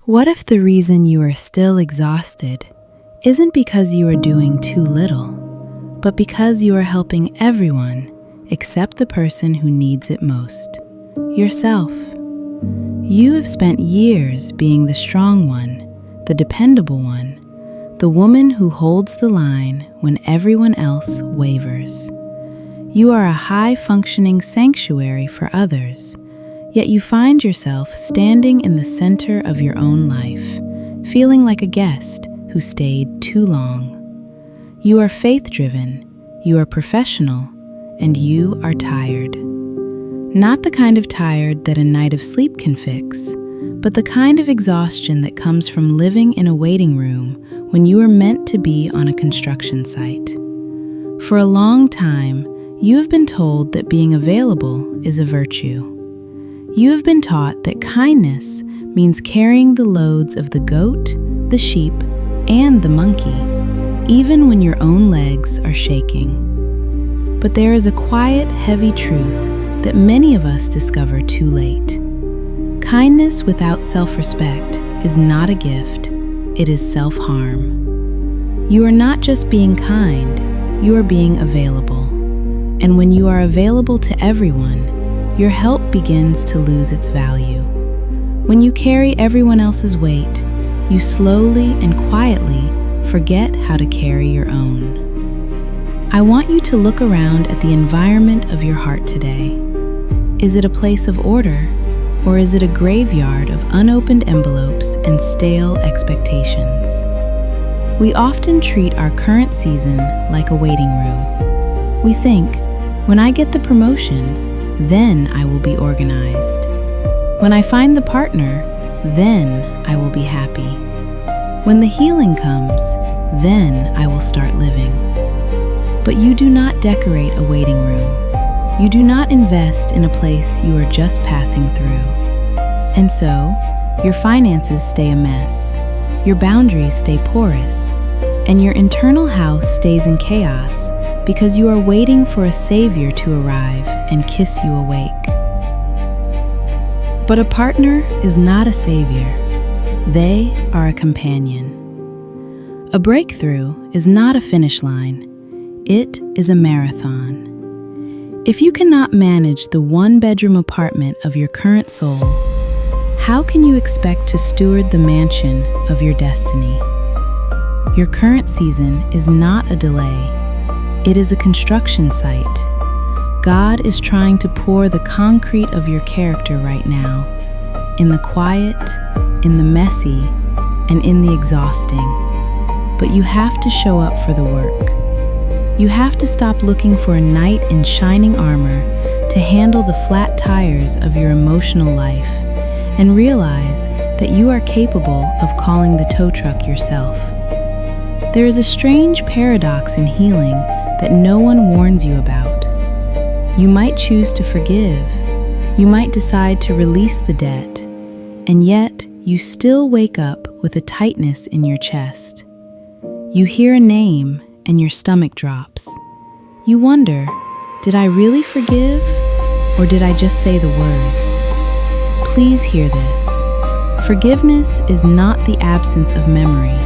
What if the reason you are still exhausted isn't because you are doing too little, but because you are helping everyone except the person who needs it most, yourself? You have spent years being the strong one, the dependable one, the woman who holds the line when everyone else wavers. You are a high-functioning sanctuary for others, yet you find yourself standing in the center of your own life, feeling like a guest who stayed too long. You are faith-driven, you are professional, and you are tired. Not the kind of tired that a night of sleep can fix, but the kind of exhaustion that comes from living in a waiting room when you are meant to be on a construction site. For a long time, you have been told that being available is a virtue. You have been taught that kindness means carrying the loads of the goat, the sheep, and the monkey, even when your own legs are shaking. But there is a quiet, heavy truth that many of us discover too late. Kindness without self-respect is not a gift, it is self-harm. You are not just being kind, you are being available. And when you are available to everyone, your help begins to lose its value. When you carry everyone else's weight, you slowly and quietly forget how to carry your own. I want you to look around at the environment of your heart today. Is it a place of order, or is it a graveyard of unopened envelopes and stale expectations? We often treat our current season like a waiting room. We think, when I get the promotion, then I will be organized. When I find the partner, then I will be happy. When the healing comes, then I will start living. But you do not decorate a waiting room. You do not invest in a place you are just passing through. And so, your finances stay a mess, your boundaries stay porous, and your internal house stays in chaos because you are waiting for a savior to arrive and kiss you awake. But a partner is not a savior. They are a companion. A breakthrough is not a finish line. It is a marathon. If you cannot manage the one-bedroom apartment of your current soul, how can you expect to steward the mansion of your destiny? Your current season is not a delay. It is a construction site. God is trying to pour the concrete of your character right now, in the quiet, in the messy, and in the exhausting. But you have to show up for the work. You have to stop looking for a knight in shining armor to handle the flat tires of your emotional life and realize that you are capable of calling the tow truck yourself. There is a strange paradox in healing that no one warns you about. You might choose to forgive, you might decide to release the debt, and yet you still wake up with a tightness in your chest. You hear a name and your stomach drops. You wonder, did I really forgive, or did I just say the words? Please hear this. Forgiveness is not the absence of memory.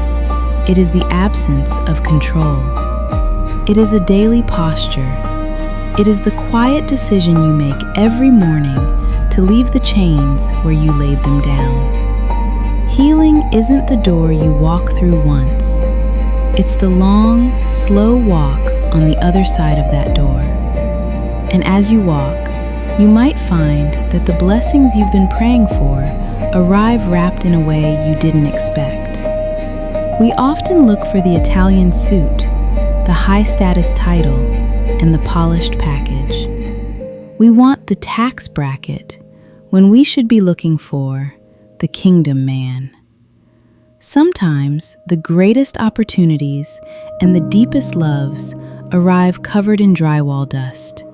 It is the absence of control. It is a daily posture. It is the quiet decision you make every morning to leave the chains where you laid them down. Healing isn't the door you walk through once. It's the long, slow walk on the other side of that door. And as you walk, you might find that the blessings you've been praying for arrive wrapped in a way you didn't expect. We often look for the Italian suit, the high-status title, and the polished package. We want the tax bracket when we should be looking for the kingdom man. Sometimes the greatest opportunities and the deepest loves arrive covered in drywall dust.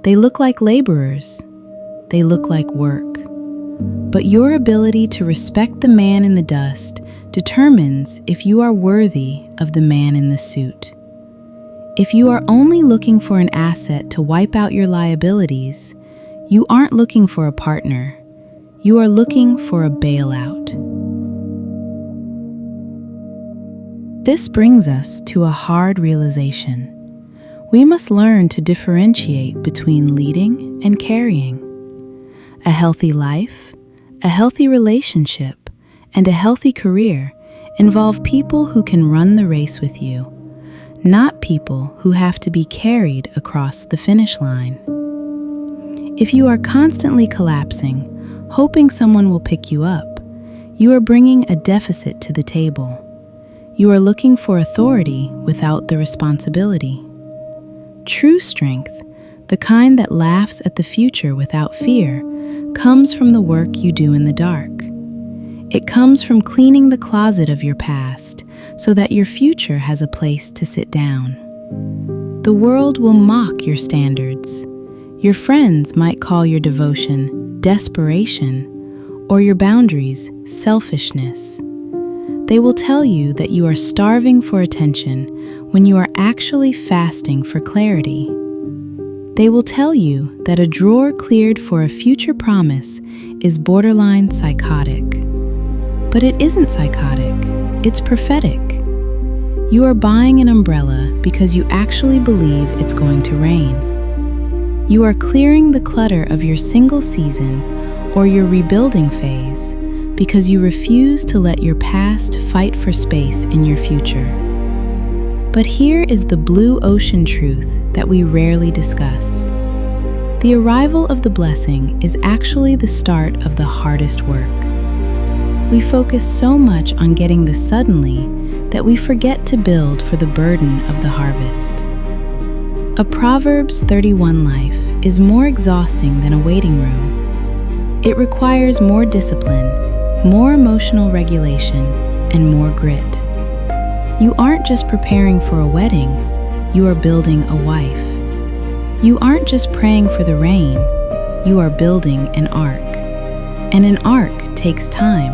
They look like laborers. They look like work. But your ability to respect the man in the dust determines if you are worthy of the man in the suit. If you are only looking for an asset to wipe out your liabilities, you aren't looking for a partner. You are looking for a bailout. This brings us to a hard realization. We must learn to differentiate between leading and carrying. A healthy life, a healthy relationship, and a healthy career involve people who can run the race with you, not people who have to be carried across the finish line. If you are constantly collapsing, hoping someone will pick you up, you are bringing a deficit to the table. You are looking for authority without the responsibility. True strength, the kind that laughs at the future without fear, comes from the work you do in the dark. It comes from cleaning the closet of your past so that your future has a place to sit down. The world will mock your standards. Your friends might call your devotion desperation, or your boundaries selfishness. They will tell you that you are starving for attention when you are actually fasting for clarity. They will tell you that a drawer cleared for a future promise is borderline psychotic. But it isn't psychotic, it's prophetic. You are buying an umbrella because you actually believe it's going to rain. You are clearing the clutter of your single season or your rebuilding phase because you refuse to let your past fight for space in your future. But here is the blue ocean truth that we rarely discuss. The arrival of the blessing is actually the start of the hardest work. We focus so much on getting the suddenly that we forget to build for the burden of the harvest. A Proverbs 31 life is more exhausting than a waiting room. It requires more discipline, more emotional regulation, and more grit. You aren't just preparing for a wedding, you are building a wife. You aren't just praying for the rain, you are building an ark. And an ark takes time.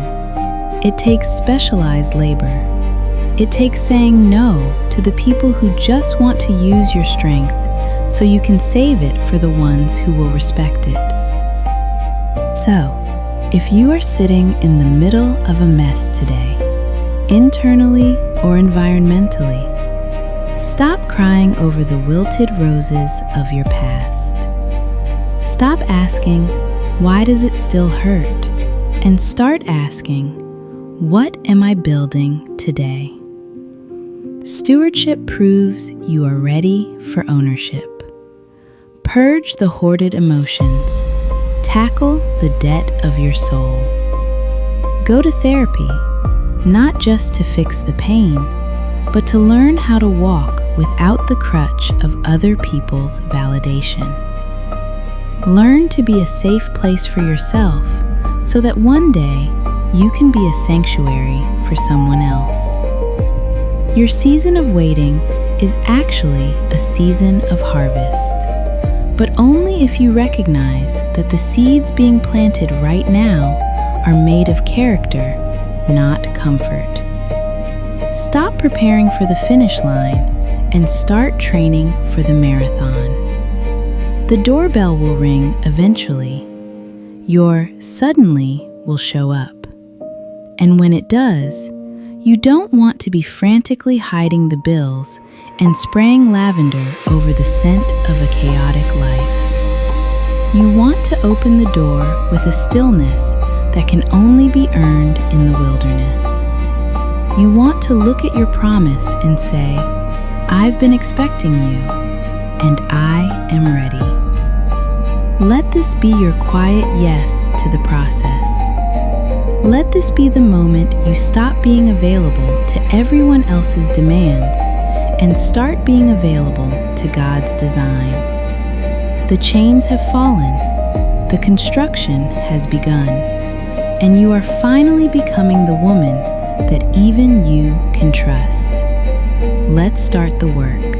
It takes specialized labor. It takes saying no to the people who just want to use your strength so you can save it for the ones who will respect it. So, if you are sitting in the middle of a mess today, internally or environmentally, stop crying over the wilted roses of your past. Stop asking, why does it still hurt? And start asking, what am I building today? Stewardship proves you are ready for ownership. Purge the hoarded emotions. Tackle the debt of your soul. Go to therapy, not just to fix the pain, but to learn how to walk without the crutch of other people's validation. Learn to be a safe place for yourself so that one day you can be a sanctuary for someone else. Your season of waiting is actually a season of harvest, but only if you recognize that the seeds being planted right now are made of character, not comfort. Stop preparing for the finish line and start training for the marathon. The doorbell will ring eventually. Your suddenly will show up. And when it does, you don't want to be frantically hiding the bills and spraying lavender over the scent of a chaotic life. You want to open the door with a stillness that can only be earned in the wilderness. You want to look at your promise and say, I've been expecting you, and I am ready. Let this be your quiet yes to the process. Let this be the moment you stop being available to everyone else's demands and start being available to God's design. The chains have fallen, the construction has begun, and you are finally becoming the woman that even you can trust. Let's start the work.